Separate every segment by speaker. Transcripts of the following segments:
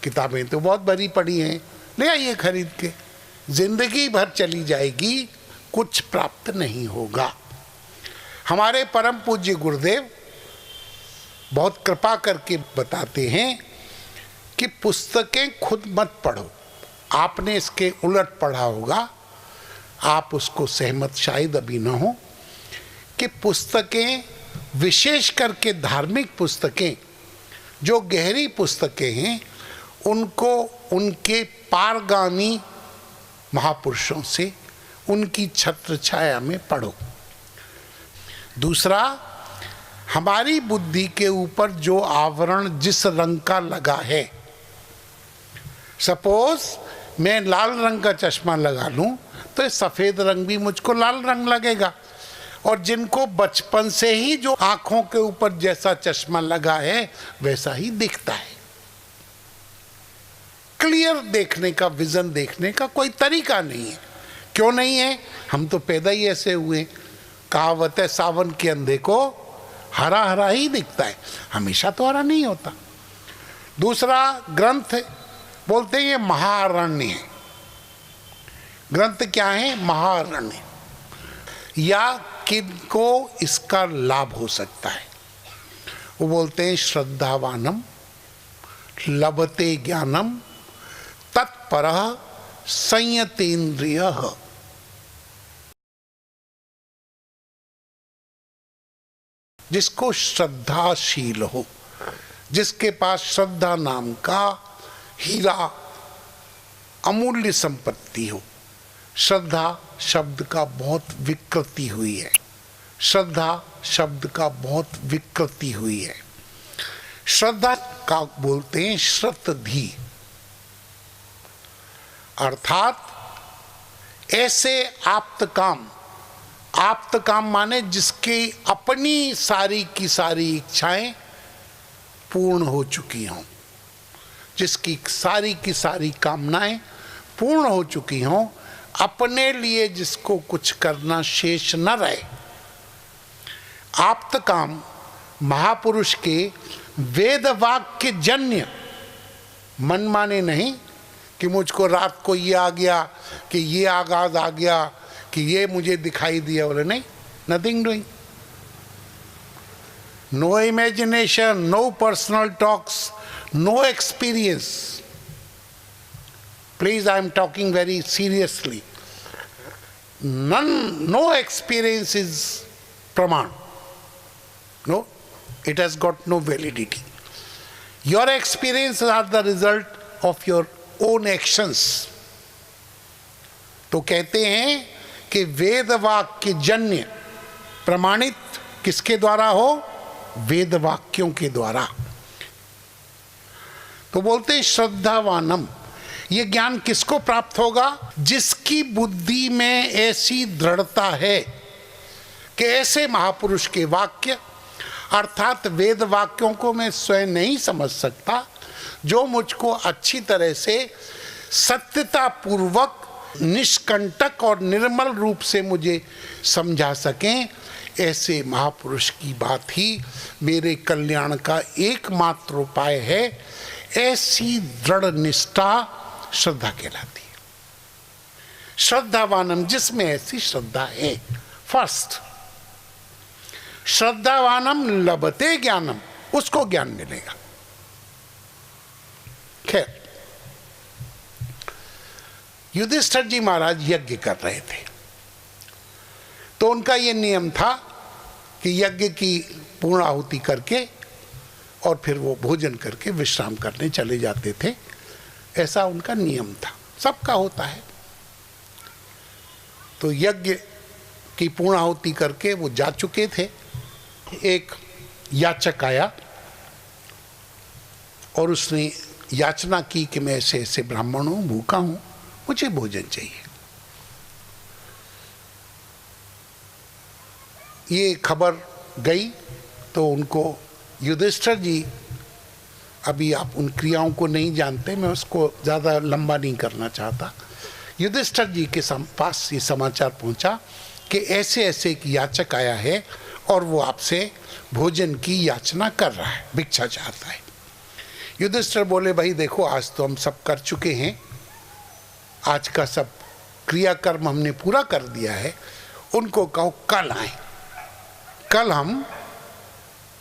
Speaker 1: किताबें तो बहुत भरी पड़ी हैं, ले आइए खरीद के। जिंदगी भर चली जाएगी, कुछ प्राप्त नहीं होगा। हमारे परम पूज्य गुरुदेव बहुत कृपा करके बताते हैं कि पुस्तकें खुद मत पढ़ो। आपने इसके उलट पढ़ा होगा, आप उसको सहमत शायद अभी न हो, कि पुस्तकें, विशेष करके धार्मिक पुस्तकें, जो गहरी पुस्तकें हैं, उनको उनके पारगामी महापुरुषों से, उनकी छत्र छाया में पढ़ो। दूसरा, हमारी बुद्धि के ऊपर जो आवरण जिस रंग का लगा है, सपोज मैं लाल रंग का चश्मा लगा लूं तो सफ़ेद रंग भी मुझको लाल रंग लगेगा। और जिनको बचपन से ही जो आँखों के ऊपर जैसा चश्मा लगा है वैसा ही दिखता है। क्लियर देखने का, विजन देखने का कोई तरीका नहीं है। क्यों नहीं है? हम तो पैदा ही ऐसे हुए। कहावत है, सावन के अंधे को हरा हरा ही दिखता है, हमेशा तो हरा नहीं होता। दूसरा, ग्रंथ बोलते हैं ये महारण्य है। ग्रंथ क्या है? महारण्य। या किनको इसका लाभ हो सकता है? वो बोलते हैं श्रद्धावानम लभते ज्ञानम तत्परः संयतेन्द्रियः। जिसको श्रद्धाशील हो, जिसके पास श्रद्धा नाम का हीरा, अमूल्य संपत्ति हो। श्रद्धा शब्द का बहुत विकृति हुई है, श्रद्धा शब्द का बहुत विकृति हुई है। श्रद्धा का बोलते हैं श्रद्धि, अर्थात ऐसे आप्त काम, आप्त काम माने जिसकी अपनी सारी की सारी इच्छाएं पूर्ण हो चुकी हों, जिसकी सारी की सारी कामनाएं पूर्ण हो चुकी हों, अपने लिए जिसको कुछ करना शेष न रहे। आप्त काम महापुरुष के वेद वाक्य जन्य, मनमाने नहीं कि मुझको रात को ये आ गया, कि ये आगाज आ गया, कि ये मुझे दिखाई दिया, बोले नहीं, nothing doing, no imagination, no personal talks, no experience. Please, I am talking very seriously. No experience is praman. No, it has got no validity. Your experiences are the result of your own actions. तो कहते हैं कि वेद वाक्य जन्य प्रमाणित किसके द्वारा हो? वेद वाक्यों के द्वारा। तो बोलते हैं श्रद्धावानम। ये ज्ञान किसको प्राप्त होगा? जिसकी बुद्धि में ऐसी दृढ़ता है कि ऐसे महापुरुष के वाक्य, अर्थात वेद वाक्यों को मैं स्वयं नहीं समझ सकता, जो मुझको अच्छी तरह से सत्यता पूर्वक, निष्कंटक और निर्मल रूप से मुझे समझा सकें, ऐसे महापुरुष की बात ही मेरे कल्याण का एकमात्र उपाय है। ऐसी दृढ़ निष्ठा श्रद्धा कहलाती है। श्रद्धावानम, जिसमें ऐसी श्रद्धा है। फर्स्ट, श्रद्धावानम लभते ज्ञानम, उसको ज्ञान मिलेगा। खैर, युधिष्ठिर जी महाराज यज्ञ कर रहे थे, तो उनका यह नियम था कि यज्ञ की पूर्ण आहुति करके और फिर वो भोजन करके विश्राम करने चले जाते थे। ऐसा उनका नियम था, सबका होता है। तो यज्ञ की पूर्णाहुति करके वो जा चुके थे। एक याचक आया और उसने याचना की कि मैं ऐसे ऐसे ब्राह्मण हूँ, भूखा हूँ, मुझे भोजन चाहिए। ये खबर गई तो उनको युधिष्ठिर जी, अभी आप उन क्रियाओं को नहीं जानते, मैं उसको ज़्यादा लंबा नहीं करना चाहता। युधिष्ठिर जी के पास ये समाचार पहुंचा कि ऐसे ऐसे एक याचक आया है और वो आपसे भोजन की याचना कर रहा है, भिक्षा चाहता है। युधिष्ठिर बोले भाई देखो आज तो हम सब कर चुके हैं, आज का सब क्रियाकर्म हमने पूरा कर दिया है, उनको कहो कल आए, कल हम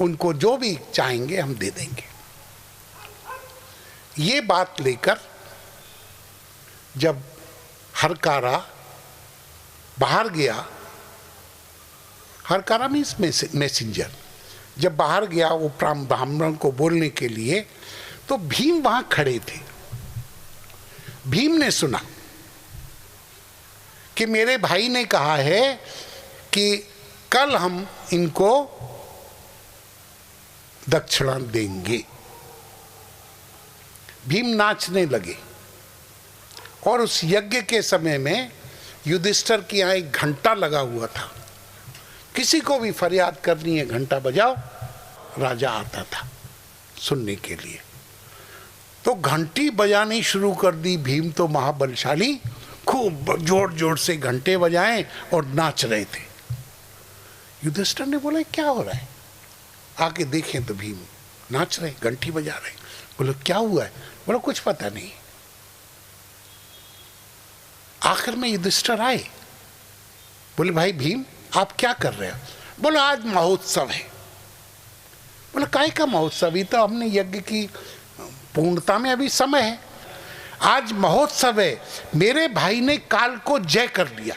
Speaker 1: उनको जो भी चाहेंगे हम दे देंगे। ये बात लेकर जब हरकारा बाहर गया, हरकारा मीन्स मैसेंजर, जब बाहर गया वो ब्राह्मण को बोलने के लिए, तो भीम वहां खड़े थे। भीम ने सुना कि मेरे भाई ने कहा है कि कल हम इनको दक्षिणा देंगे। भीम नाचने लगे और उस यज्ञ के समय में युधिष्ठिर के यहाँ एक घंटा लगा हुआ था, किसी को भी फरियाद करनी है घंटा बजाओ, राजा आता था सुनने के लिए। तो घंटी बजानी शुरू कर दी। भीम तो महाबलशाली, खूब जोर जोर से घंटे बजाएं और नाच रहे थे। युधिष्ठिर ने बोला क्या हो रहा है, आके देखें तो भीम नाच रहे, घंटी बजा रहे। बोले क्या हुआ है? बोला कुछ पता नहीं। आखिर में युधिष्ठिर आए, बोले भाई भीम आप क्या कर रहे हो? बोला आज महोत्सव है। बोला काय का महोत्सव? ये तो हमने यज्ञ की पूर्णता में अभी समय है, आज महोत्सव है। मेरे भाई ने काल को जय कर लिया,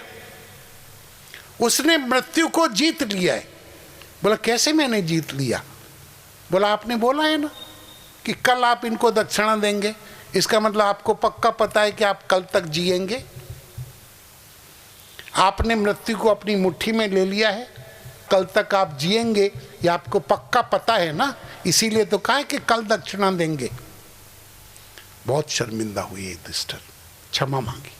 Speaker 1: उसने मृत्यु को जीत लिया है। बोला कैसे मैंने जीत लिया? बोला आपने बोला है ना कि कल आप इनको दक्षिणा देंगे, इसका मतलब आपको पक्का पता है कि आप कल तक जिएंगे। आपने मृत्यु को अपनी मुट्ठी में ले लिया है, कल तक आप जिएंगे, ये आपको पक्का पता है ना, इसीलिए तो कहा है कि कल दक्षिणा देंगे। बहुत शर्मिंदा हुई युधिष्ठिर, क्षमा मांगी।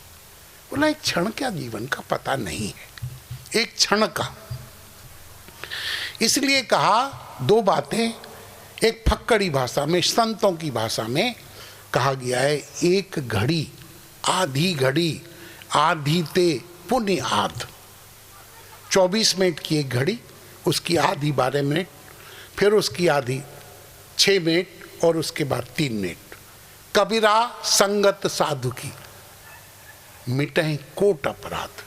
Speaker 1: बोला एक क्षण क्या जीवन का पता नहीं है, एक क्षण का। इसलिए कहा दो बातें, एक फक्कड़ी भाषा में, संतों की भाषा में कहा गया है, एक घड़ी आधी घड़ी, आधी ते पुण्य आध। 24 मिनट की एक घड़ी, उसकी आधी 12 मिनट, फिर उसकी आधी 6 मिनट और उसके बाद 3 मिनट। कबीरा संगत साधु की मिटे कोट अपराध,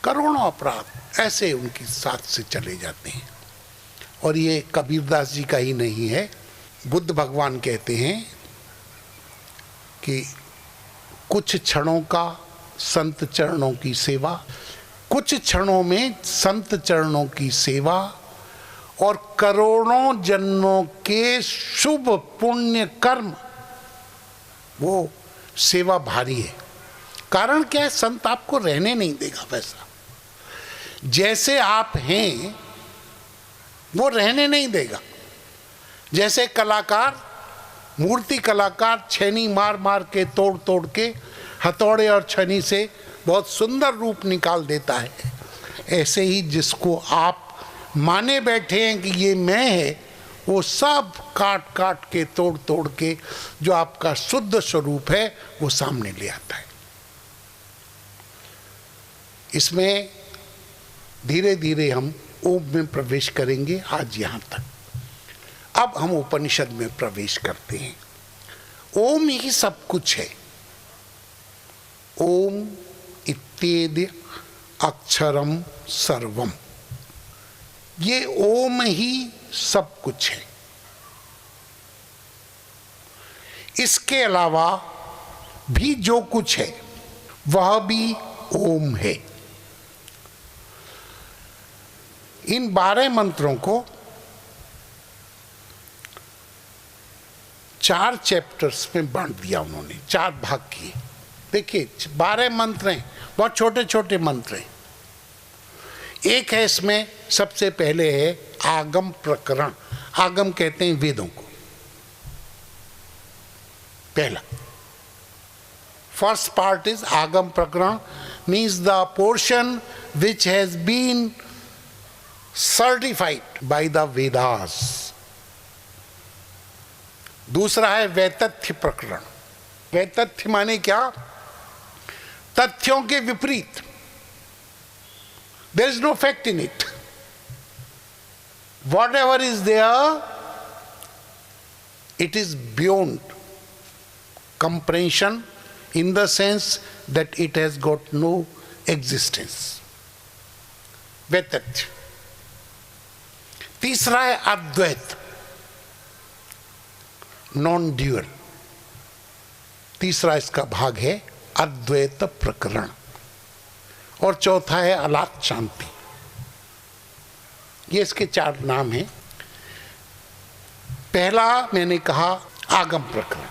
Speaker 1: करोड़ों अपराध ऐसे उनकी साथ से चले जाते हैं। और ये कबीरदास जी का ही नहीं है, बुद्ध भगवान कहते हैं कि कुछ क्षणों का संत चरणों की सेवा, कुछ क्षणों में संत चरणों की सेवा और करोड़ों जन्मों के शुभ पुण्य कर्म, वो सेवा भारी है। कारण क्या है? संत आपको रहने नहीं देगा वैसा, जैसे आप हैं वो रहने नहीं देगा। जैसे कलाकार, मूर्ति कलाकार छेनी मार मार के, तोड़ तोड़ के, हथौड़े और छनी से बहुत सुंदर रूप निकाल देता है, ऐसे ही जिसको आप माने बैठे हैं कि ये मैं है, वो सब काट काट के, तोड़ तोड़ के जो आपका शुद्ध स्वरूप है वो सामने ले आता है। इसमें धीरे धीरे हम ओम में प्रवेश करेंगे। आज यहाँ तक। अब हम उपनिषद में प्रवेश करते हैं। ओम ही सब कुछ है। ओम इत्येद्य अक्षरम सर्वम, ये ओम ही सब कुछ है। इसके अलावा भी जो कुछ है वह भी ओम है। इन 12 मंत्रों को 4 चैप्टर्स में बांट दिया उन्होंने, 4 भाग किए। देखिए 12 मंत्र हैं, बहुत छोटे छोटे मंत्र हैं। एक है इसमें, सबसे पहले है आगम प्रकरण। आगम कहते हैं वेदों को। पहला first part is Agama Prakarana, means the portion which has been certified by the Vedas. दूसरा है वैतथ्य प्रकरण। वैतथ्य माने क्या? तथ्यों के विपरीत। There is no fact in it. Whatever is there It is beyond comprehension in the sense that it has got no existence. वैतथ्य। तीसरा है अद्वैत, नॉन ड्यूअल। तीसरा इसका भाग है अद्वैत प्रकरण। और चौथा है अलात शांति। ये इसके 4 नाम हैं। पहला मैंने कहा आगम प्रकरण।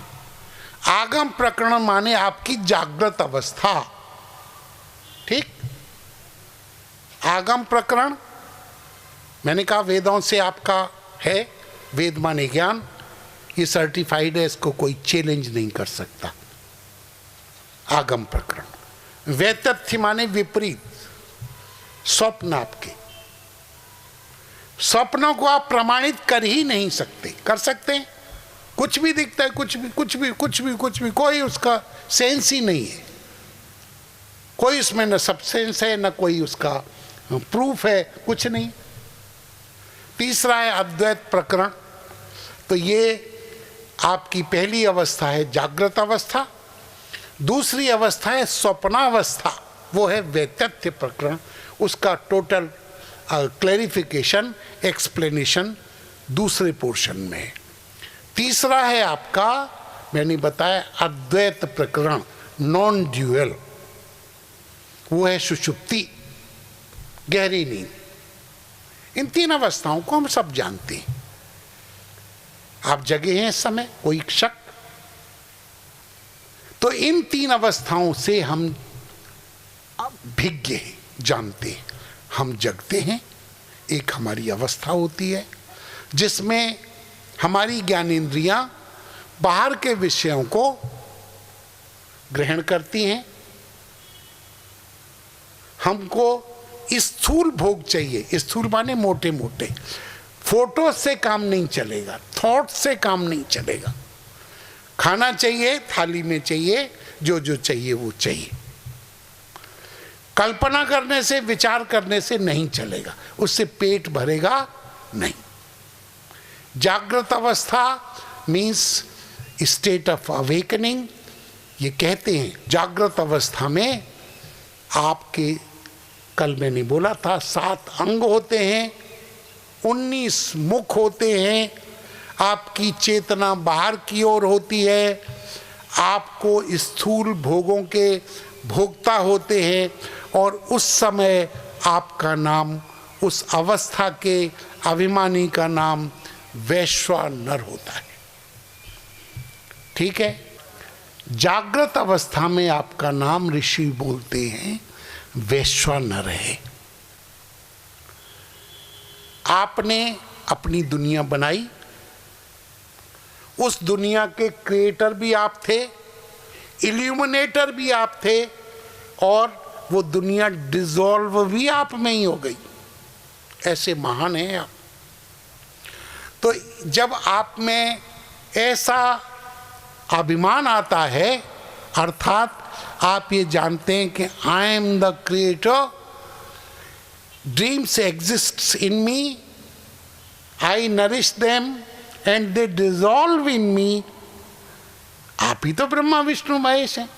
Speaker 1: आगम प्रकरण माने आपकी जागृत अवस्था, ठीक। आगम प्रकरण मैंने कहा वेदों से आपका है, वेद माने ज्ञान, ये सर्टिफाइड है, इसको कोई चैलेंज नहीं कर सकता। आगम प्रकरण। वैतथ्य माने विपरीत, स्वप्न आपके। स्वप्नों को आप प्रमाणित कर ही नहीं सकते। कर सकते हैं, कुछ भी दिखता है, कुछ भी, कोई उसका सेंस ही नहीं है, कोई उसमें न सबसेंस है न कोई उसका प्रूफ है, कुछ नहीं। तीसरा है अद्वैत प्रकरण। तो ये आपकी पहली अवस्था है जागृत अवस्था। दूसरी अवस्था है स्वप्नावस्था, वो है वैतथ्य प्रकरण। उसका टोटल क्लैरिफिकेशन, एक्सप्लेनेशन दूसरे पोर्शन में है। तीसरा है आपका, मैंने बताया, अद्वैत प्रकरण, नॉन ड्यूअल। वो है सुषुप्ति, गहरी नींद। इन 3 अवस्थाओं को हम सब जानते हैं। आप जगे हैं इस समय, कोई शक? तो इन 3 अवस्थाओं से हम भिज्ञ हैं, जानते हैं। हम जगते हैं, एक हमारी अवस्था होती है जिसमें हमारी ज्ञानेंद्रियां बाहर के विषयों को ग्रहण करती हैं। हमको स्थूल भोग चाहिए। स्थूल माने मोटे मोटे। फोटो से काम नहीं चलेगा, थॉट से काम नहीं चलेगा। खाना चाहिए, थाली में चाहिए, जो जो चाहिए वो चाहिए। कल्पना करने से, विचार करने से नहीं चलेगा, उससे पेट भरेगा नहीं। जागृत अवस्था मीन्स स्टेट ऑफ अवेकनिंग। ये कहते हैं जागृत अवस्था में आपके, कल मैंने बोला था, 7 अंग होते हैं, 19 मुख होते हैं, आपकी चेतना बाहर की ओर होती है, आपको स्थूल भोगों के भोक्ता होते हैं, और उस समय आपका नाम, उस अवस्था के अभिमानी का नाम वैश्वानर होता है। ठीक है। जागृत अवस्था में आपका नाम ऋषि बोलते हैं वैश्वानर है। आपने अपनी दुनिया बनाई, उस दुनिया के क्रिएटर भी आप थे, इल्यूमिनेटर भी आप थे, और वो दुनिया डिसॉल्व भी आप में ही हो गई। ऐसे महान हैं आप। तो जब आप में ऐसा अभिमान आता है, अर्थात आप ये जानते हैं कि I am the creator, dreams exists in me, I nourish them and they dissolve in me. आप ही तो ब्रह्मा विष्णु महेश हैं।